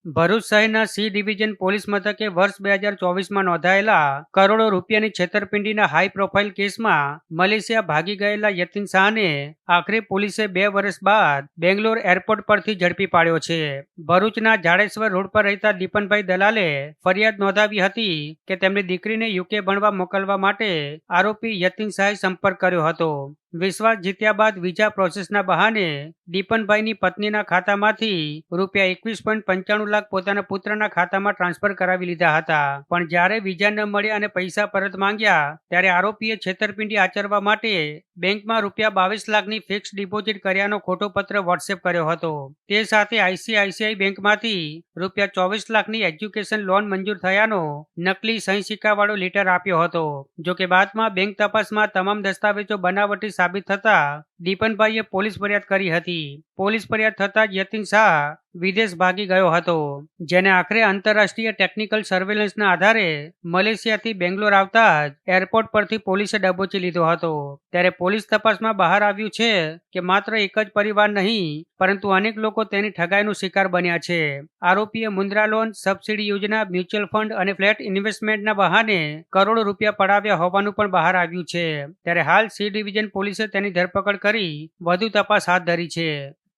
ભરૂચ શહેરના C division police મથકે વર્ષ 2024માં નોંધાયેલા કરોડો રૂપિયાની છેતરપિંડીના હાઈ પ્રોફાઇલ કેસમાં મલેશિયા ભાગી ગયેલા યતીન શાહને આખરે પોલીસે 2 વર્ષ બાદ બેંગ્લોર એરપોર્ટ પરથી ઝડપી પાડ્યો છે. ભરૂચના જાડેશ્વર રોડ પર રહેતા દીપનભાઈ દલાલે ફરિયાદ નોંધાવી હતી કે તેમની દીકરીને યુકે ભણવા મોકલવા માટે આરોપી યતીન શાહે સંપર્ક કર્યો હતો. વિશ્વાસ જીત્યા બાદ વિઝા પ્રોસેસના બહાને દીપનભાઈની પત્નીના ખાતામાંથી રૂપિયા 21.95 લાખ પોતાના પુત્રના ખાતામાં ટ્રાન્સફર કરાવી લીધા હતા. પણ જ્યારે વિઝા ન મળ્યા અને પૈસા પરત માંગ્યા ત્યારે આરોપીએ છેતરપિંડી આચરવા માટે બેંકમાં રૂપિયા 22 લાખની ફિક્સ ડિપોઝિટ કર્યાનો ખોટો પત્ર વોટ્સએપ કર્યો હતો. તે સાથે આઈસીઆઈસીઆઈ બેંકમાંથી રૂપિયા 24 લાખની એજ્યુકેશન લોન મંજૂર થયાનો નકલી સહી સિક્કાવાળો લેટર આપ્યો હતો. જોકે બાદમાં બેંક તપાસમાં તમામ દસ્તાવેજો બનાવટી સાબિત થતા દીપનભાઈએ પોલીસ ફરિયાદ કરી હતી. પોલીસ ફરિયાદ થતા જ યતીન શાહ વિદેશ ભાગી ગયો હતો, જેને આખરે આંતરરાષ્ટ્રીય ટેકનિકલ સર્વેલન્સના આધારે મલેશિયાથી બેંગ્લોર આવતા જ એરપોર્ટ પરથી પોલીસે દબોચી લીધો હતો. ત્યારે પોલીસ તપાસમાં બહાર આવ્યું છે કે માત્ર એક જ પરિવાર નહીં પરંતુ અનેક લોકો તેની ઠગાઈનો શિકાર બન્યા છે. આરોપીએ મુદ્રા લોન, સબસિડી યોજના, મ્યુચ્યુઅલ ફંડ અને ફ્લેટ ઇન્વેસ્ટમેન્ટના બહાને કરોડો રૂપિયા પડાવ્યા હોવાનું પણ બહાર આવ્યું છે. ત્યારે હાલ સી ડિવિઝન પોલીસે તેની ધરપકડ કરી વધુ તપાસ હાથ ધરી છે.